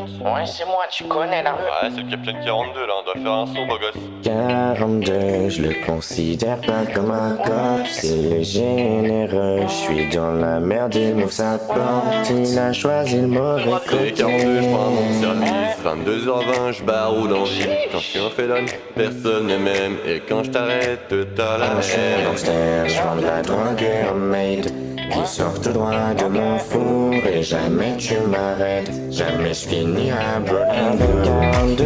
Jones? Ouais, c'est moi, tu connais la rue. Ouais, c'est le Capitaine 42 là, on doit faire un son, beau gosse. 42, je le considère pas comme un cop. C'est le généreux, je suis dans la merde, il m'ouvre sa porte. Il a choisi le mauvais C'est côté. 42, je prends mon service. 22h20, je baroude en ville. Quand je suis un félon, personne ne m'aime. Et quand je t'arrête, t'as la Je suis un même. gangster, je vends de la drogue homemade qui sort tout droit de mon four. Et jamais tu m'arrêtes, jamais je finis à Brooklyn. Avec 42,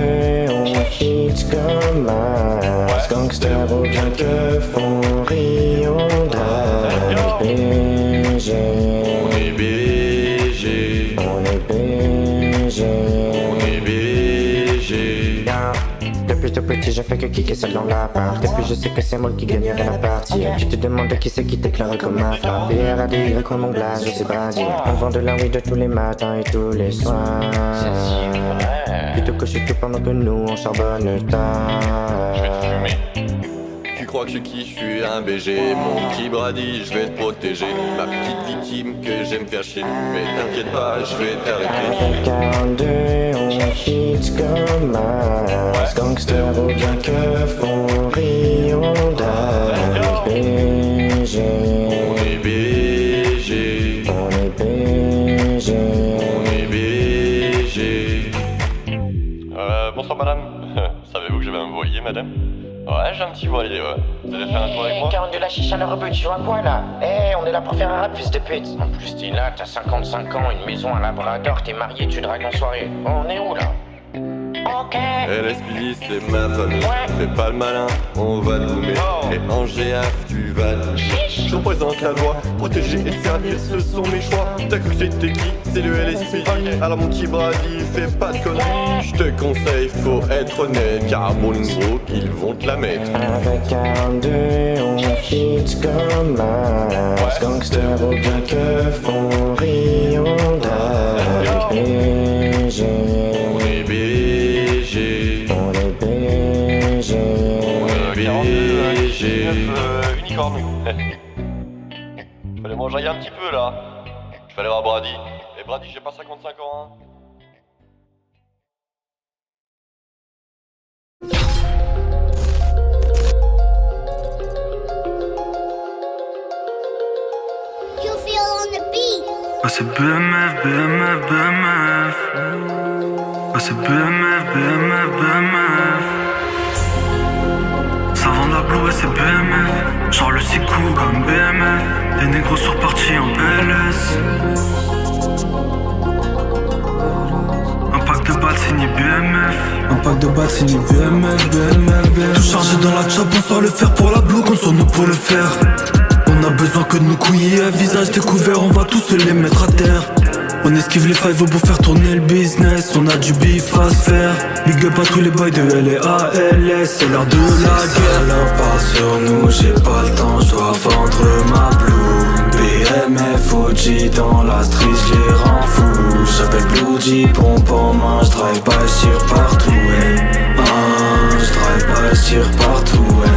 on fit comme un gangster au bien que font rire. On drive BG, On est BG, on est BG. on est BG. Depuis tout petit, je fais que kicker seul dans l'appart. Et puis je sais que c'est moi qui gagnerai la partie. Tu te demandes qui c'est qui déclare comme ma femme. BRAD, comme mon glace, je sais pas dire. On vend de la weed tous les matins et tous les soirs. Plutôt que je suis tout pendant que nous on charbonne tard. Je vais te fumer. Tu crois que je suis qui? Je suis un BG. Mon petit Brady, je vais te protéger. Ma petite victime que j'aime faire chier. Mais t'inquiète pas, je vais t'arrêter. Avec 42, on fit comme un gangster au bien que font rire. On drive BG, On est BG, on est BG. on est BG. Bonsoir madame. Savez-vous que j'avais un voilier, madame? Ouais, j'ai un petit voilier, ouais. Vous allez faire un tour avec moi? 42, la chicha, le rebut, tu vois quoi là? Eh, on est là pour faire un rap, fils de pute. En plus, t'es là, t'as 55 ans, une maison à Labrador, t'es marié, tu dragues en soirée. On est où là? Ok. LSPD, c'est ma famille. Fais pas le malin, on va te goumer. Et en GF, tu vas te chier. Je représente la loi, protéger et servir, ce sont mes choix. T'as cru que c'était qui? C'est le LSPD. Alors mon petit Brady, fais pas de conneries. Je te conseille, faut être honnête, car à Bolingbrook, ils vont te la mettre. Avec 42, on fit comme un gangster au bien que font rire. On drive BG, On est BG, on est BG. on est BG. Unicorne. Je vais aller manger un petit peu là. Je vais aller voir Brady. Et Brady, j'ai pas 55 ans, hein. You feel on the beat. Ah c'est BMF, BMF, BMF. Ah c'est BMF, BMF, BMF. Ça vend de la blue et c'est BMF. Genre le sicou comme BMF. Les négros sont repartis en LS. Un pack de balles signé BMF. Un pack de balles signé BMF, BMF, BMF. Tout chargé dans la chape, on sort le fer pour la blue, qu'on soit nous pour le faire. On a besoin que de nous couiller à visage découvert, on va tous se les mettre à terre. On esquive les five pour faire tourner le business, on a du bif à se faire. Big up à tous les boys de LALS, c'est l'heure de la guerre. Là part sur nous, j'ai pas le temps, je dois vendre ma bloom. BMF, OG dans la street, je les rends fous. J'appelle Blue G, pompe en main, je drive by, je tire partout, ouais. Je drive by, je tire partout, ouais.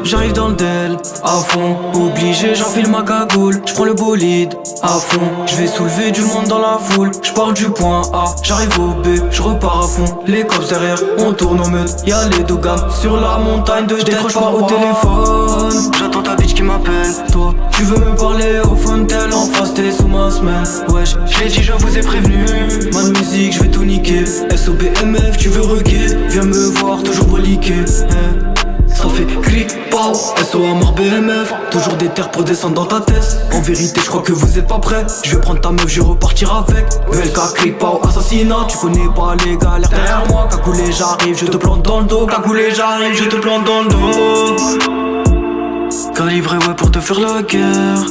J'arrive dans le del, à fond, obligé, j'enfile ma cagoule, j'prends le bolide, à fond, j'vais soulever du monde dans la foule, j'pars du point A, j'arrive au B, j'repars à fond, les cops derrière, on tourne au meute, y'a les Dogam sur la montagne de j'décroche pas au téléphone, j'attends ta bitch qui m'appelle, toi, tu veux me parler au Fontel, en face t'es sous ma semelle, wesh, j'l'ai dit je vous ai prévenu, ma musique j'vais tout niquer, SOBMF tu veux requer, viens me voir toujours reliqué, ça fait clic, pow, SO à mort BMF. Toujours des terres pour descendre dans ta tête. En vérité je crois que vous êtes pas prêts. Je vais prendre ta meuf, je vais repartir avec. VLK, clic, pow, assassinat. Tu connais pas les galères derrière moi. Cagoulé j'arrive, je te plante dans le dos. Cagoulé j'arrive, je te plante dans le dos. Calibré ouais pour te faire la guerre.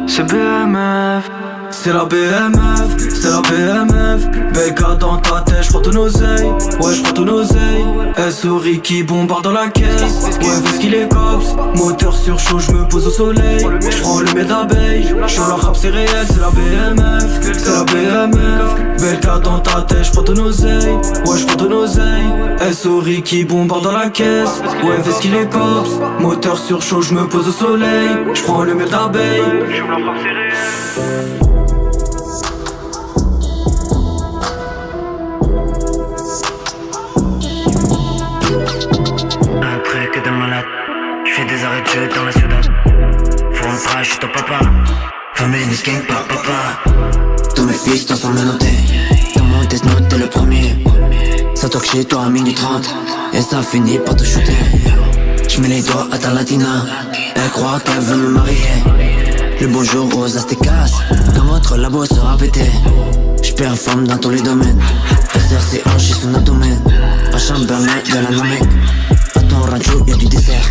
C'est BMF. C'est la BMF, c'est la BMF. VLK dans ta tête. tête, j'prends ton oseille. Ouais, j'prends ton oseille. SORI qui bombarde dans la caisse. Ouais, fais ce qu'il est cops. Moteur sur chaud, j'me pose au soleil. J'prends le miel d'abeille. J'suis la rap, c'est réel, c'est la BMF. C'est la BMF. Belle carte dans ta tête, j'prends ton oseille. Ouais, j'prends ton oseille. SORI qui bombarde dans la caisse. Ouais, fais ce qu'il est cops. Moteur sur chaud, j'me pose au soleil. J'prends le miel d'abeille. Un truc de malade, j'fais des arrêts de jeu dans la ciudad. Faut un crash, j'suis ton papa. Famille ni gang par papa. Tous mes fils t'en sont menottés. Dans mon test note t'es le premier. Ça toque chez toi à minuit 30. Et ça finit par te shooter. J'mets les doigts à ta latina. Elle croit qu'elle veut me marier. Le bonjour aux aztécas. Quand votre labo sera pété. J'performe dans tous les domaines. Exercer hanché son abdomen. À Chamberlain de la Namek. À ton rancho y'a du désert.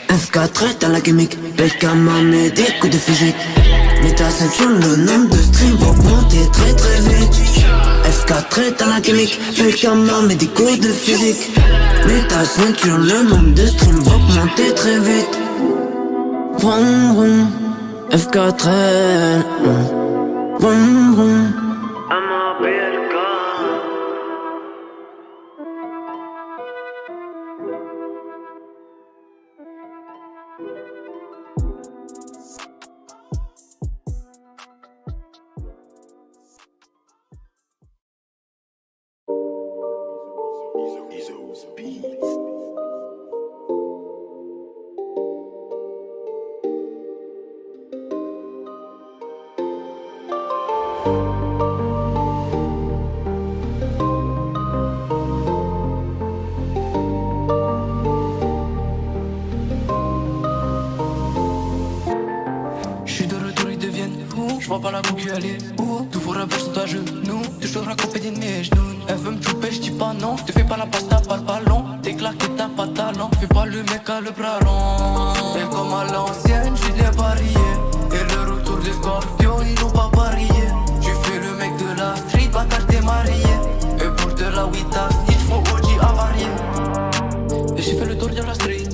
F4 dans la gimmick. Beckham a mis des coups de physique. Mais ta ceinture, le nombre de streams va augmenter très très vite. F4 dans la gimmick. Beckham a mis des coups de physique. Mais ta ceinture, le nombre de streams va augmenter très vite. Vroom vroom. F4 vroom vroom. J'suis de retour, ils deviennent fous. J'vois pas la concu, elle est où? Tout faut rapper sur ta genou. Toujours accompagné de mes genoux. Elle veut me chouper, j'dis pas non. Te fais pas la passe, t'as pas le ballon. T'es claqué, t'as pas de talent. Fais pas le mec à le bras long. Et comme à l'ancienne, j'suis les parier. Et le retour des scorpions, ils n'ont pas parié. J'ai fait le mec de la street, bâtard t'es marié. Et pour de la weed à snitch, faut OG avarié. Et j'ai fait le tour de la street.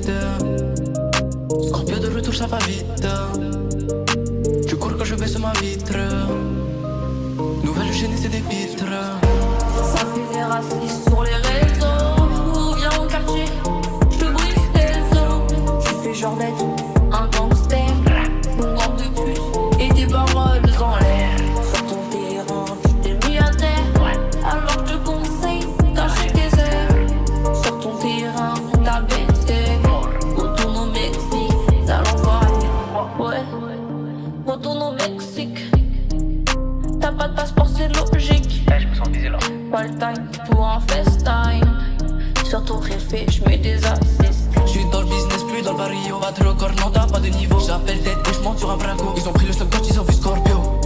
Scorpion de retour, ça va vite. Tu cours quand je baisse ma vitre. Nouvelle chaîne, c'est des vitres. Ça fait des racistes sur les réseaux. Viens au quartier, je te brise tes os. Je fais genre d'être un gangster. Une garde de plus et des paroles en l'air. Sur ton terrain, tu t'es mis à terre. Alors je te conseille cacher tes airs. Sur ton terrain, t'as baissé. Retourne au Mexique, ça l'envoie. Ouais, retourne au Mexique. T'as pas de passeport, c'est logique. Je me sens visé là. Pas le time pour un FaceTime. Sur ton réfé, j'mets des assists. J'suis dans le business, plus dans le barrio. Pas de record, non, t'as pas de niveau. J'appelle tête et j'monte sur un braco. Ils ont pris le subcode, ils ont vu Scorpio.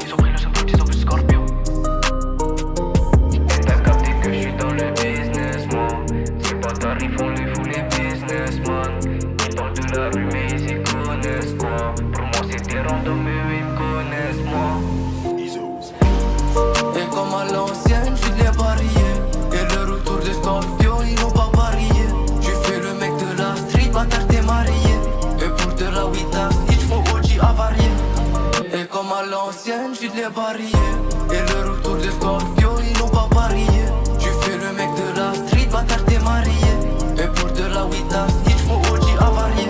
Ils ont pris le symbole, ils ont vu Scorpio. T'as capté que j'suis dans le business, moi. C'est pas tarif, on les fout les businessman. Ils parlent de la rue, mais ils y connaissent quoi. Pour moi, c'était random, mais eux, ils me connaissent, moi. Et comme à l'ancienne, j'suis les parier. Et le retour des scorpions, ils n'ont pas parié. J'ai fait le mec de la street, bâtard t'es marié. Et pour de la weed à snitch, faut OG avarié. Et comme à l'ancienne, j'suis les parier. Et le retour des scorpions, ils n'ont pas parié. J'ai fait le mec de la street, bâtard t'es marié. Et pour de la weed à snitch, faut OG avarié.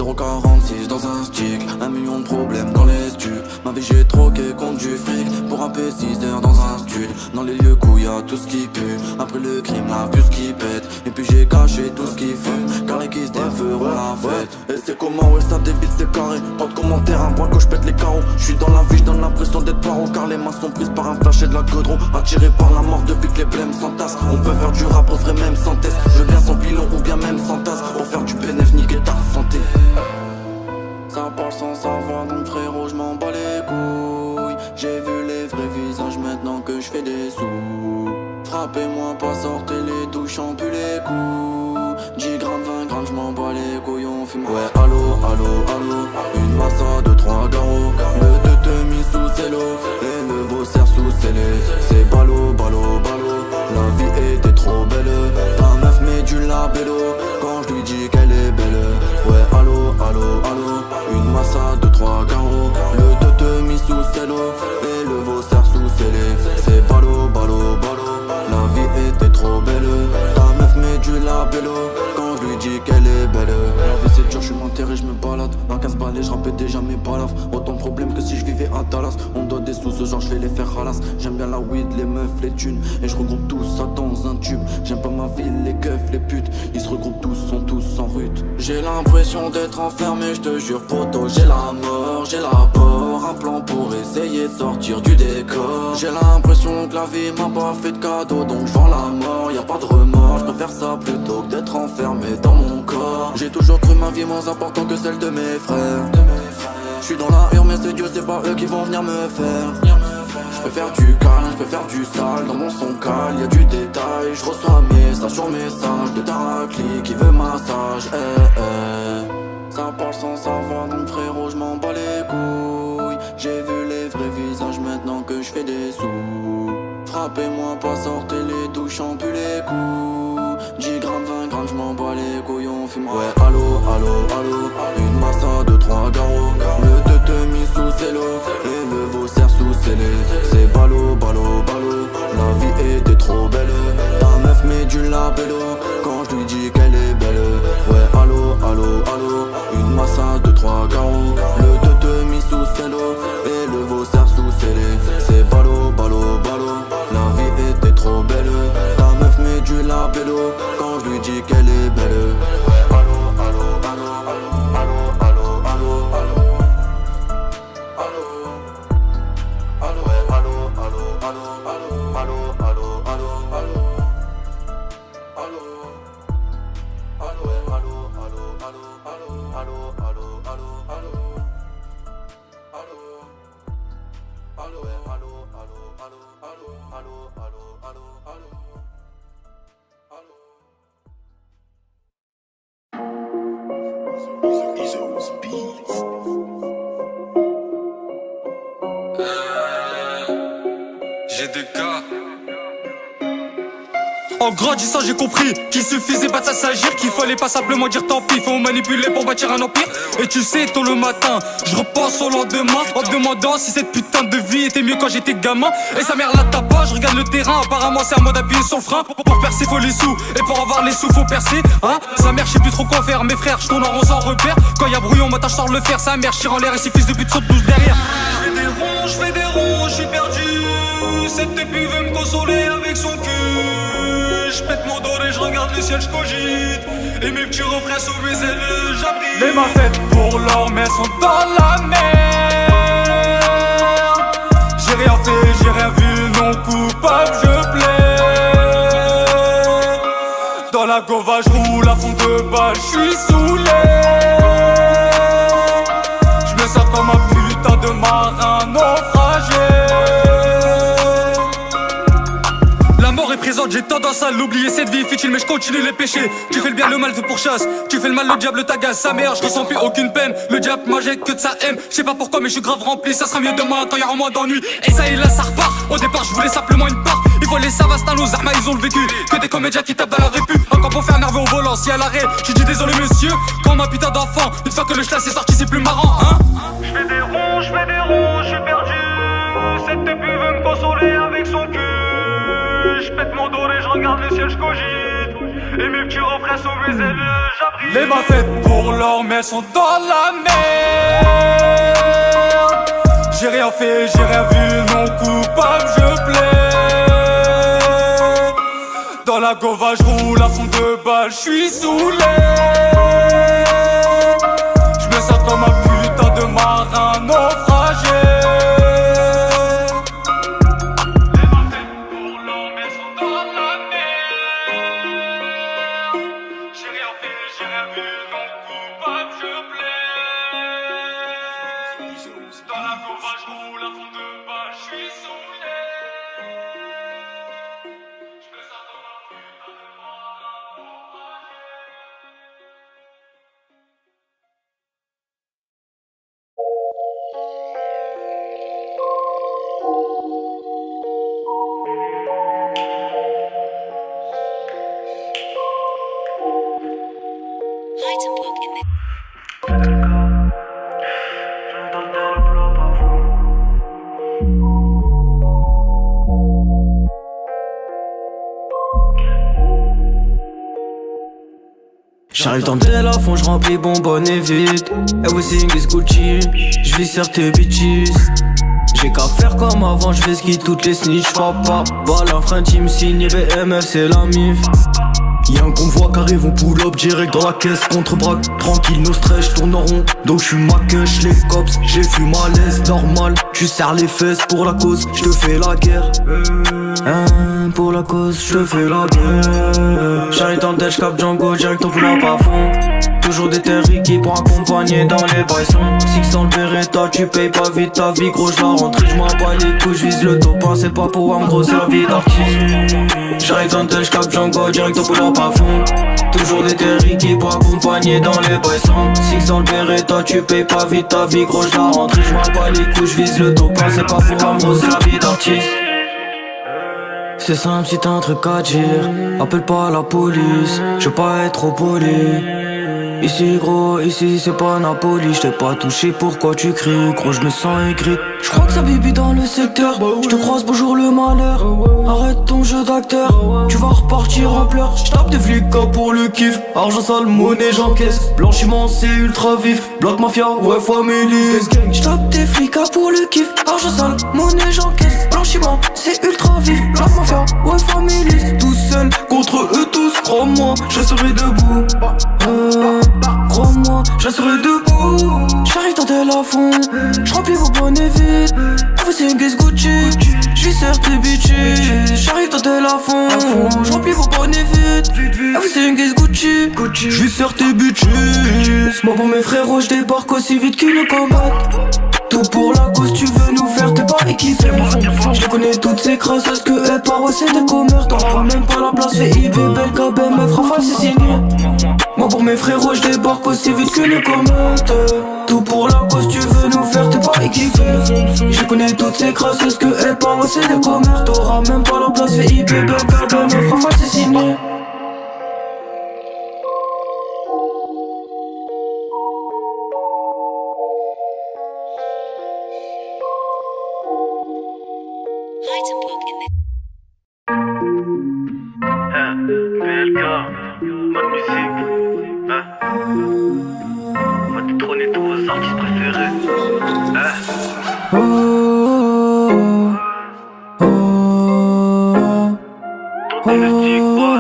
0,46 dans un stick, 1 million de problèmes dans les studs. Ma vie j'ai troqué contre du fric pour un P6 heures dans un stud. Dans les lieux où y'a tout ce qui pue, après le crime la puce qui pète. Et puis j'ai caché tout ce qui fume, car les qui se déferont la fête. Et c'est comment, ouais ça débite c'est carré. Pas de commentaires, un bras que je pète les carreaux. J'suis dans la vie, j'donne l'impression d'être paro, car les mains sont prises par un flash et de la godron. Attiré par la mort depuis que les blèmes s'entassent. On peut faire du rap, refrain même sans test. Je veux bien sans pilon ou bien même sans tasse, pour faire du bénéf, niquer ta santé. Ça parle sans savoir, donc frérot j'm'en bats les couilles. J'ai vu les vrais visages maintenant que j'fais des sous. Frappez-moi pas, sortez les douches, j'en pue les coups. 10 grammes, 20 grammes, j'm'en bats les couilles, on fume. Ouais allo, allo, allo, une massa de 3 garrots. Le deux te mis sous cello, et le veau sert sous scellé. C'est ballot, ballot, ballot, la vie était trop belle. Ta meuf met du labello, quand je lui dis qu'elle est belle. Ouais allo, allo, allo, une massa de 3 carreaux. Le deux te mis sous cello, et le veau sert sous scellé. C'est ballot, ballot, ballot, la vie était trop belle. Ta meuf met du labello, quand je lui dis qu'elle est belle. La vie c'est dur, je suis m'enterré, je me balade. Dans 15 balais, je rappelle déjà mes balafres. Autant de problèmes que si je vivais à Dallas. On doit des sous, ce genre je vais les faire halas. J'aime bien la weed, les meufs, les thunes, et je regroupe tout ça dans un tube. J'aime pas ma ville, les keufs, les putes, ils se regroupent tous, sont tous en rut. J'ai l'impression d'être enfermé, je te jure poto. J'ai la mort, j'ai la peur, un plan pour essayer de sortir du décor. J'ai l'impression que la vie m'a pas fait de cadeau, donc je vends la mort, y a pas de remords. Je préfère ça plutôt que d'être enfermé dans mon corps. J'ai toujours cru ma vie moins importante que celle de mes frères. Je suis dans la hurle mais c'est Dieu, c'est pas eux qui vont venir me faire. Je peux faire du câlin, je peux faire du sale. Dans mon son cal, y'a du détail. Je reçois message sur message de Daracli qui veut massage. Ça parle sans savoir, donc frérot j'm'en bats les couilles. J'ai vu les vrais visages maintenant que je fais des sous. Frappez-moi pas, sortez les douches, j'en pue les coups. 10 grammes, 20 grammes, j'm'en bats les couilles, on fume. Ouais allo, allo, allo, une massa de 3 garrots. Le deux te mis sous cello, et le veau sert sous scellé. C'est ballot, ballot, ballot, la vie était trop belle. Ta meuf met du labello, quand je lui dis qu'elle est belle. Ouais allo, allo, allo, une massa de 3 garrots. Le deux te mis sous cello, et le veau sert sous scellé. C'est ballot, ballot, ballot, la vie était trop belle. Ta meuf met du labello, quand je lui dis qu'elle est belle. Ouais allo, allo, allo, allo, allo, allo, allo, allo, allo, ouais allo, allo, allo, allo, allo, allo, allo, allo, allo, ouais allo, allo, allo, allo, allo, allo, allo, allo, ouais allo, allo, allo, allo, allo, allo, allo. J'ai des cas. En grandissant j'ai compris qu'il suffisait pas de s'agir, qu'il fallait pas simplement dire tant pis, faut manipuler pour bâtir un empire. Et tu sais tôt le matin, je repense au lendemain, en me demandant si cette putain de vie était mieux quand j'étais gamin. Et sa mère la tape pas, je regarde le terrain, apparemment c'est un mode d'appuyer sur le frein. Pour percer faut les sous, et pour avoir les sous faut percer, hein. Sa mère je sais plus trop quoi faire, mes frères je tourne en rond sans repère. Quand y'a brouillon moi tâche sors le faire, sa mère je tire en l'air et ses fils de pute sautent tous derrière. Je fais des ronds, je suis perdu. Cette épée veut me consoler avec son cul. Je pète mon dos et je regarde le ciel, je cogite. Et mes petits refrains sous mes ailes, j'abrite. Les mains faites pour l'or, mais elles sont dans la mer. J'ai rien fait, j'ai rien vu, non coupable, je plais. Dans la gova, je roule à fond de balle, je suis saoulé. Je me sens comme un putain de marin naufragé. La mort est présente, j'ai tendance à l'oublier. Cette vie est futile mais je continue les péchés. Tu fais le bien, le mal te pourchasse. Tu fais le mal, le diable t'agace. Sa mère, je ressens plus aucune peine. Le diable m'injecte que de sa haine. Je sais pas pourquoi mais je suis grave rempli. Ça sera mieux demain quand y'aura moins d'ennuis. Et ça y est là ça repart. Au départ je voulais simplement une part. Ils voient les savastins, nos armes ils ont le vécu. Que des comédiens qui tapent dans la répu. Encore pour faire nerveux au volant, si à l'arrêt. Je dis désolé monsieur, quand ma putain d'enfant. Une fois que le schlass est sorti c'est plus marrant hein. Je fais des ronds, je suis perdu. Cette épée veut me consoler avec son cul. Je pète mon dos et je regarde le ciel, je cogite. Et mes petits refrains sous mes ailes, j'apprends. Les mains faites pour l'or mais elles sont dans la merde. J'ai rien fait, j'ai rien vu, non coupable je plais. Dans la gova j'roule à fond de balle, j'suis saoulé. J'me sens comme un putain de marin naufragé. Les mains faites pour l'or mais elles sont dans la merde. J'ai rien fait, j'ai rien vu, non coupable je plais. Dans la gova j'roule à fond de balle, j'suis saoulé. J'me sens comme un putain de marin naufragé. J'arrive dans le tel à fond, j'remplis bonbonne et vite. Everything is Gucci, j'vis sur tes bitches. J'ai qu'à faire comme avant, j'vais ski toutes les snitch. Papa, balle un frein, team signé BMF, c'est la mif. Y'a un convoi qui arrive, on pull up direct dans la caisse. Contre-braque, tranquille, no stress, j'tourne en rond. Donc j'suis ma cache, les cops, j'ai fumé à l'aise, normal. Tu serres les fesses pour la cause, j'te fais la guerre. Pour la cause, j'te fais la guerre. J'arrive dans le dash, cap Django, direct on pull up à fond. Toujours des terriers pour accompagner dans les baissons. Six dans le Beretta, tu payes pas vite ta vie, gros j'la rentre. J'm'en bats les couilles, j'vise le top, c'est pas pour un gros service d'artiste. J'arrive dans le dash, cap Django, direct on pull up à fond. Toujours des terriers pour accompagner dans les baissons. Six dans le Beretta, tu payes pas vite ta vie, gros j'la rentre. J'm'en bats les couilles, j'vise le top, c'est pas pour un gros service d'artiste. C'est simple si t'as un truc à dire, appelle pas la police, je veux pas être trop poli. Ici gros, ici c'est pas Napoli, j't'ai pas touché, pourquoi tu cries? Gros j'me sens aigri, j'crois que ça bibi dans le secteur. J'te croise, bonjour le malheur. Arrête ton jeu d'acteur, tu vas repartir en pleurs. J'tape des flics pour le kiff, argent sale, monnaie j'encaisse. Blanchiment c'est ultra vif, bloc mafia, ouais family. J'tape des flics pour le kiff, argent sale, monnaie j'encaisse. Blanchiment c'est ultra vif, bloc mafia, ouais family. Tout seul contre eux tous, crois-moi, je serai debout. Crois-moi, je serai debout. J'arrive dans tel à fond, j'remplis vos bonnets vite. Everything is Gucci, j'vis sur tes bitches. J'arrive dans tel à fond, j'remplis vos bonnets vite. Everything is Gucci, j'vis sur tes bitches. Moi pour mes frérots, j'débarque aussi vite qu'ils nous combattent. Tout pour la cause, tu veux nous faire, t'es pas équipé. Je connais toutes ces crasses, est-ce que elles parlent, ouais c'est des commères. T'auras même pas la place, fais IP, belle KBMF, Rafale c'est signé. Moi pour mes frérots, je débarque aussi vite que les comètes. Tout pour la cause, tu veux nous faire, t'es pas équipé. Je connais toutes ces crasses, est-ce que elles parlent, ouais c'est des commères. T'auras même pas la place, fais IP, belle KBMF, Rafale c'est signé. PLK, mode musique, on va détrôner tous vos artistes préférés. Ton diagnostic, quoi?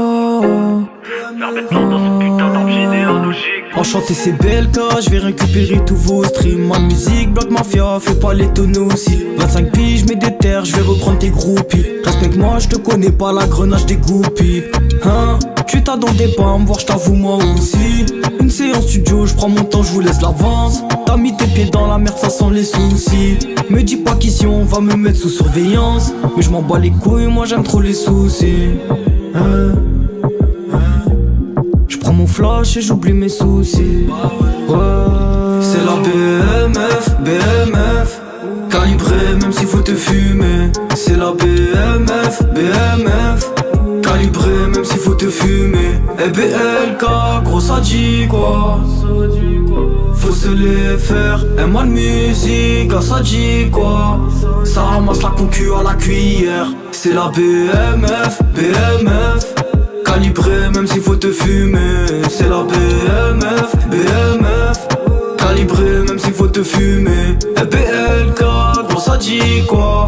Faire mettre l'ordre dans ce putain d'arbre généalogique. Enchanté c'est BLK, je vais récupérer tous vos streams. Ma musique, bloc mafia, fais pas les tonneaux aussi. 25 piges, mets des terres, je vais reprendre tes groupies. Respecte-moi, je te connais pas, la grenade des groupies. Hein, tu t'attendais pas à me voir, je t'avoue moi aussi. Une séance studio, je prends mon temps, je vous laisse l'avance. T'as mis tes pieds dans la merde, ça sent les soucis. Me dis pas qu'ici on va me mettre sous surveillance. Mais je m'en bats les couilles, moi j'aime trop les soucis. J'prends mon flash et j'oublie mes soucis. Ouais, c'est la BMF. Calibré même s'il faut te fumer. C'est la BMF. Calibré même s'il faut te fumer. Et BLK, gros ça dit quoi? Faut se les faire. Et moi de musique, ça dit quoi? Ça ramasse la concu à la cuillère. C'est la BMF. Calibré même s'il faut te fumer. C'est la BMF, BMF. Calibré même s'il faut te fumer. BLK, bon ça dit quoi?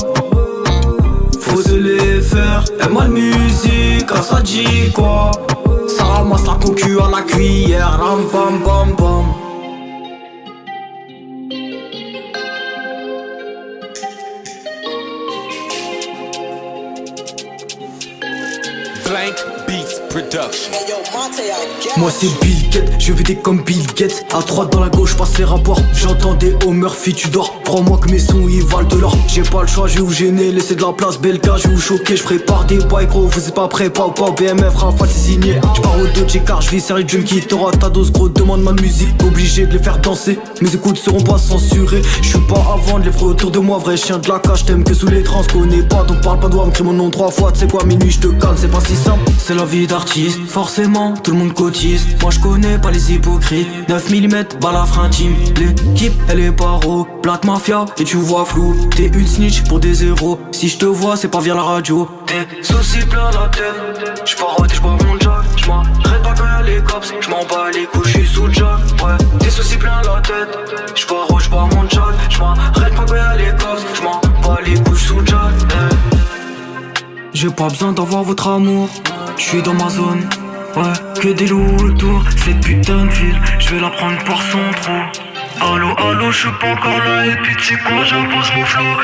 Faut se les faire. Moi le musique, ah, ça dit quoi? Ça ramasse la concu à la cuillère. Ram pam pam pam. Blank Beats Production. Moi c'est Bill Gates, je vais comme Bill Gates. À droite dans la gauche, passe les rapports. J'entends des oh Murphy, tu dors. Crois-moi que mes sons ils valent de l'or. J'ai pas le choix, je vais vous gêner, laisser de la place. Belka, je vais vous choquer, je prépare des bails gros. Vous êtes pas prêts, pas BMF, Rafale c'est signé. J'pars au Dodge car je vis sérieux junkie. T'auras ta dose gros, demande ma musique. Obligé de les faire danser, mes écoutes seront pas censurées. Je suis pas à vendre, les vrais autour de moi. Vrai chien de la cage, t'aimes que sous les trans. Connais pas, donc parle pas de moi, me crie mon nom 3 fois. Tu sais quoi, minuit je te calme, c'est pas si simple. C'est la vie d'artiste, forcément, tout le monde cotise. Moi je connais pas les hypocrites. 9 mm, balafre intime. L'équipe, elle est paro. Black Mafia, et tu vois flou. T'es une snitch pour des zéros. Si je te vois, c'est pas via la radio. T'es soucis plein la tête. J'parote et j'bois mon jack. J'm'arrête pas quand y'a les cops. J'm'en bats les couilles, j'suis sous le jack. Ouais, t'es soucis plein la tête. J'parote, j'bois mon jack. J'm'arrête pas quand y'a les cops. J'm'en bats les couilles, sous le jack. J'ai pas besoin d'avoir votre amour. J'suis dans ma zone. Ouais, que des loups autour. Cette putain de ville, j'vais la prendre par son trou. Allo, allo, j'suis pas encore là. Et puis tu sais quoi, j'impose mon flow.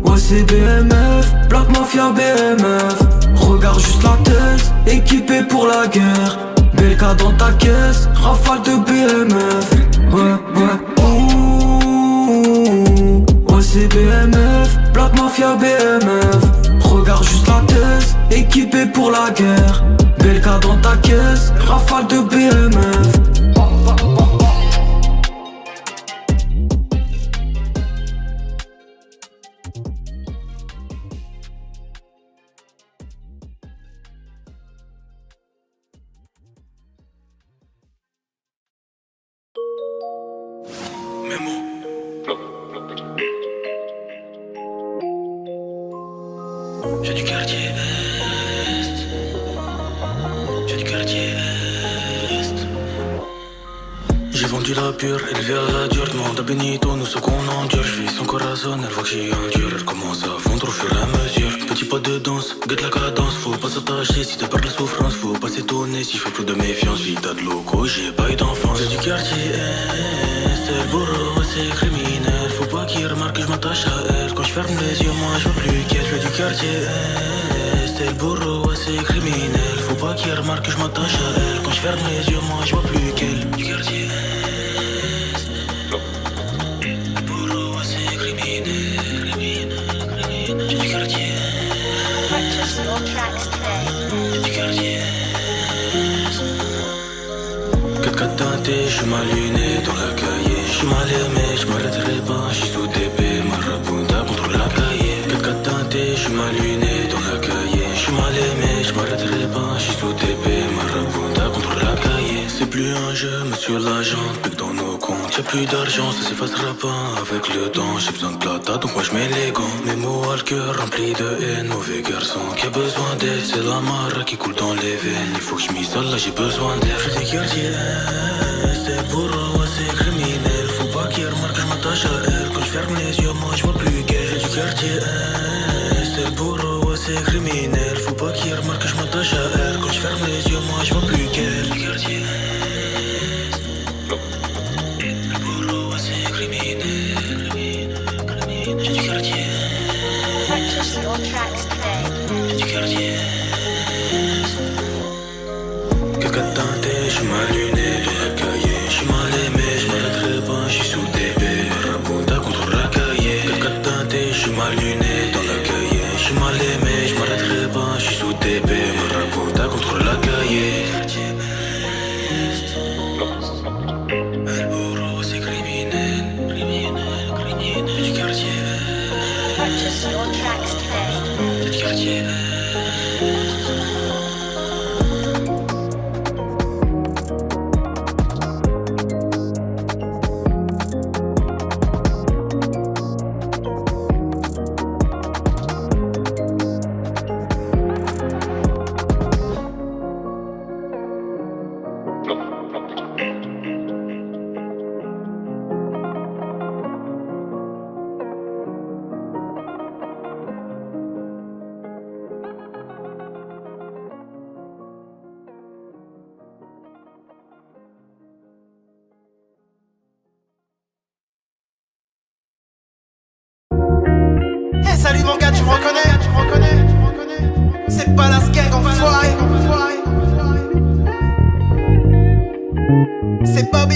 Ouais, c'est BMF, Black Mafia BMF. Regarde juste la tête, équipé pour la guerre. Belka dans ta caisse, rafale de BMF. Ouais, ouais, c'est BMF, Black Mafia BMF. Regarde juste la tête, équipé pour la guerre. Belka dans ta caisse, rafale de BMF. J'ai du quartier Est. J'ai du quartier Est. J'ai vendu la pure, élevé à la dure. Demande à Benito, nous ce qu'on endure. Je vis son corazon, elle voit que j'y endure. Elle commence à fondre au fur et à mesure. Petit pas de danse, guette la cadence. Faut pas s'attacher si t'as peur de la souffrance. Faut pas s'étonner si je fais plus de méfiance. Vie t'as de loco, j'ai pas eu d'enfance. J'ai du quartier Est. C'est le bourreau, c'est criminel. Faut pas qu'il remarque que je m'attache à elle. Quand je ferme les yeux, moi je vois plus qu'elle. Je veux du quartier Est. C'est le bourreau, c'est criminel. Faut pas qu'il remarque que je m'attache à elle. Quand je ferme les yeux, moi je vois plus qu'elle. Du quartier Est. Le bourreau, c'est criminel. J'ai du quartier Est. J'ai du quartier Est. 4-4 teinté, j'suis mal luné dans la cahier. J'suis mal aimé, j'm'arrêterai pas. J'suis sous TP, marabunta contre la cahier. 4-4 teinté, j'suis mal luné dans la cahier. J'suis mal aimé, j'm'arrêterai pas. J'suis sous TP, marabunta contre la cahier. C'est plus un jeu, monsieur l'agent. Pique dans nos comptes, y'a plus d'argent, ça s'effacera pas avec le temps. J'ai besoin de plata, donc moi j'mets les gants. Mes mots à le cœur remplis de haine. Mauvais garçon qui a besoin d'aide. C'est la mare qui coule dans les veines. Il faut que j'm'isole, là j'ai besoin d'air. Je des quartiers, c'est le bourreau, c'est criminel. Faut pas qu'il remarque que je m'attache à elle. Quand je ferme les yeux, moi je vois plus qu'elle. J'ai du quartier, c'est le bourreau, c'est criminel. Faut pas qu'il remarque que je m'attache à elle. Quand je ferme les yeux, moi je vois plus qu'elle. Du quartier, le bourreau, c'est criminel. J'ai du quartier, j'ai du quartier. Quelqu'un teinté, j'suis mal luné dans la cahier. J'suis mal aimé, j'm'arrêterai pas, j'suis sous TP. Marabunta contre la cahier. Quelqu'un teinté, j'suis mal luné dans la cahier. J'suis mal aimé, j'm'arrêterai pas, j'suis sous TP. Marabunta contre la cahier.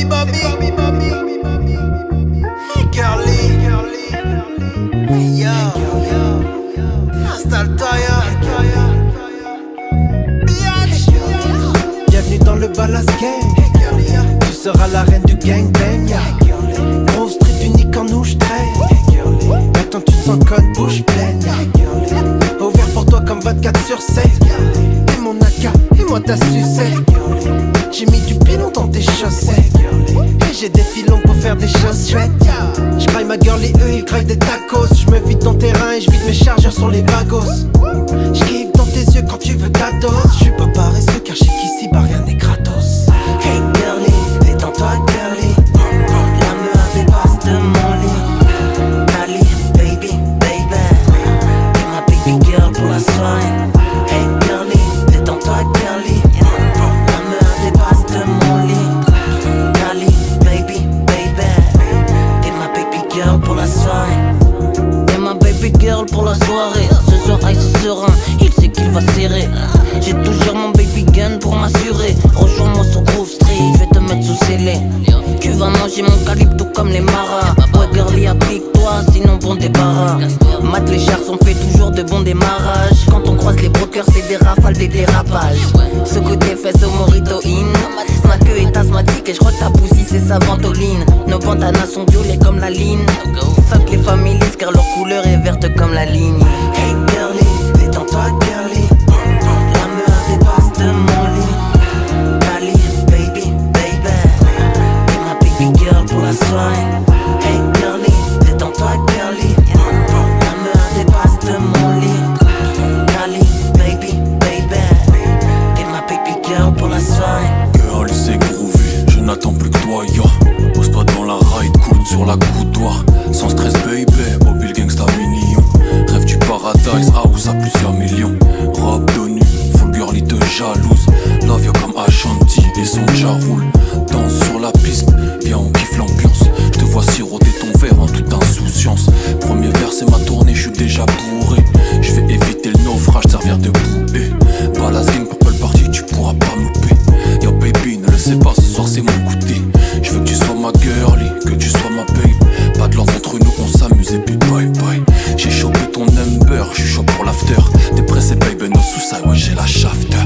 Bobby Bobby. Hey girlie. Hey yo. Installe-toi yo. Biatch. Bienvenue dans le Ballas Gang. Tu seras la reine du gangbang. Grosse street unique en ouche traîne. Maintenant tu te sens code bouche pleine. Ouvert pour toi comme 24/7. Et mon AK, et moi ta sucette. J'ai mis du pilon dans tes chaussettes. Et j'ai des filons pour faire des choses chouettes. J'craille ma girl et eux ils craillent des tacos. J'me vide ton terrain et j'vide mes chargeurs sur les vagos. J'kiffe dans tes yeux quand tu veux ta dose. J'suis pas paresseux car j'sais qu'ici bah rien n'est gratos. Hey girlie, détends-toi girlie. La meuf dépasse de mon lit. Cali, baby, baby. T'es ma baby girl pour la soirée. Hey girlie, détends-toi girlie. La meuf dépasse de mon lit. Cali, baby, baby. T'es ma baby girl pour la soirée. T'es ma baby girl pour la soirée. Ce soir il se serein, il sait qu'il va serrer. J'ai toujours mon baby gun pour m'assurer. Rejoins-moi sur Grove Street, je vais te mettre sous scellé. Tu vas manger mon calibre tout comme les maras. Ouais girlie applique-toi, sinon bon débarras. Mat les chars sont faits toujours de bons démarrages. Quand on croise les brokers c'est des rafales, des dérapages. Ce côté fesses au moritoïne. Ma queue est asthmatique et je crois que ta poussie c'est sa ventoline. Nos bandanas sont violets comme la ligne. Fuck les families car leur couleur est verte comme la ligne. Hey girlie, détends-toi girlie. La meuf dépasse de mon lit. Cali, baby, baby. T'es ma baby girl pour la soirée. Hey girlie, détends-toi girlie. La meuf dépasse de mon lit. Cali, baby, baby. T'es ma baby girl pour la soirée. Girl, c'est groovy, je n'attends plus que toi, yo. Pose-toi dans la ride, coude sur la coudoir. Sans stress, baby, mobile gangsta mignon. Rêve du paradise, house à plusieurs millions. Robe de nuit, full girl, il te jalouse. Love yo comme Ashanti et son jaroule. Danse sur la piste, viens on kiffe l'ambiance. Je te vois siroter ton verre en toute insouciance. Premier verre c'est ma tournée, je suis déjà bourré. Je vais éviter le naufrage, servir de bouée. Ballas Gang, purple party, tu pourras pas me louper. Yo baby, ne le sais pas, ce soir c'est mon goûter. Je veux que tu sois ma girlie, que tu sois ma babe. Pas de love entre nous, on s'amuse et puis bye bye. J'ai chopé ton number, je suis chaud pour l'after. T'es pressé baby, no suicide, ouais j'ai la shafter.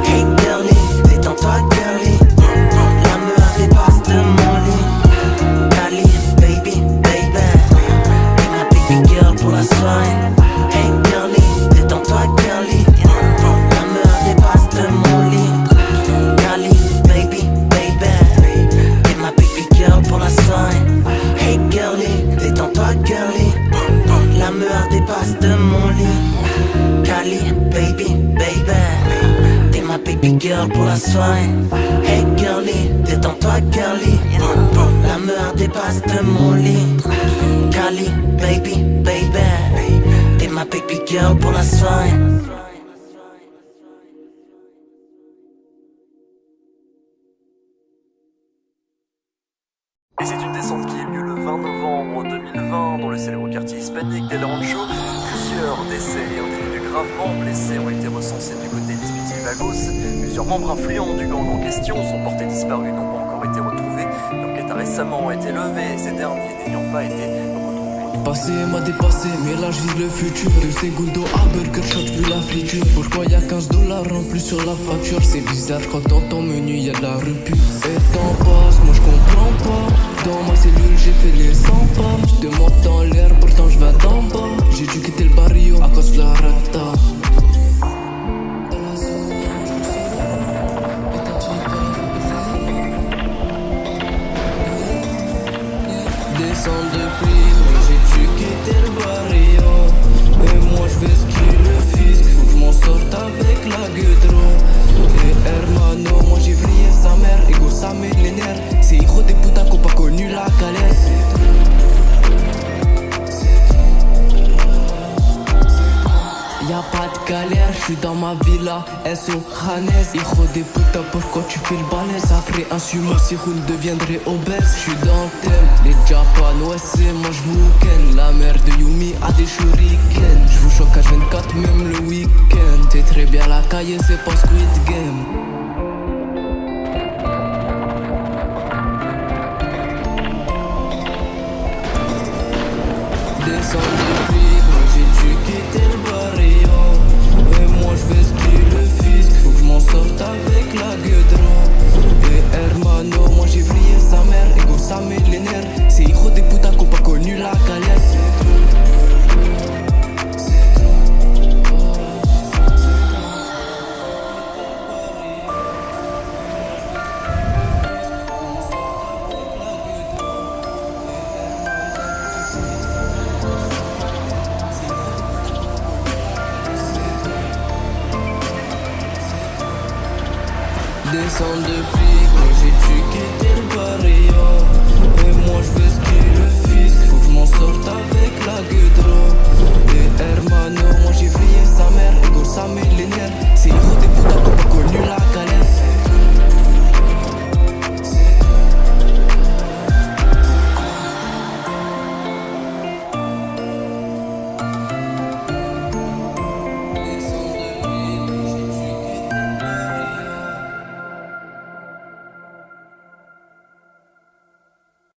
Hey girlie, détends-toi girlie. La meuf dépasse de mon lit. Cali, baby, baby. T'es ma baby girl pour la soirée. Hey girlie, détends-toi girlie. La meuf dépasse de mon lit. Cali, baby, baby. T'es ma baby girl pour la soirée. Hey girlie, détends-toi girlie. La meuf dépasse de mon lit. Cali, baby, baby. T'es ma baby girl pour la soirée. Hey girlie, détends-toi girlie. La meuf dépasse de mon lit. Cali, baby, baby. T'es ma baby girl pour la soirée. Et c'est une descente qui a eu lieu le 20 novembre 2020 dans le célèbre quartier hispanique d'El Rancho. Plusieurs décès et individus gravement blessés ont été recensés du côté d'Espiti Lagos. Plusieurs membres influents du gang en question sont portés disparus, n'ont pas encore été retrouvés. L'enquête a récemment été levée, ces derniers n'ayant pas été retrouvés. Passé m'a dépassé, mais là je vis le futur. 2 secondes à Burger Shot plus la friture. Pourquoi y'a 15 $ en plus sur la facture? C'est bizarre quand dans ton menu y'a de la rupture. Et temps passe, moi je comprends pas. Dans ma cellule j'ai fait les 100 pas. Je te monte dans l'air, pourtant je vais d'en bas. J'ai dû quitter le barrio à cause de la rata. Descends de fric, oui j'ai dû quitter le barrio. Et moi je vais skier le fisc, faut que je m'en sorte avec la gueudro. Et hermano, moi j'ai vrillé sa mère, ego ça met les nerfs. C'est hijo de puta qu'on pas connu la galère. Y'a pas de galère, j'suis dans ma villa, SO Hanès. Hijo de puta, pourquoi tu fais le balai? Ça ferait un sumo si Roun deviendrait obèse. J'suis dans le thème, les Japan, ouais c'est moi j'vous ken. La mère de Yumi a des shurikens. J'vous choque H24 même le week-end. T'es très bien la caille, c'est pas Squid Game. sorte avec la gueudre. Et hermano, moi j'ai vrillé sa mère, ego sa millénaire. C'est hijo de puta qu'on pas connu la calice. Descends de flic, moi j'ai tué quitter le barrio. Et moi je veux ce qu'il le fisc, faut que je m'en sorte avec la gueudre. Et hermano, moi j'ai vrillé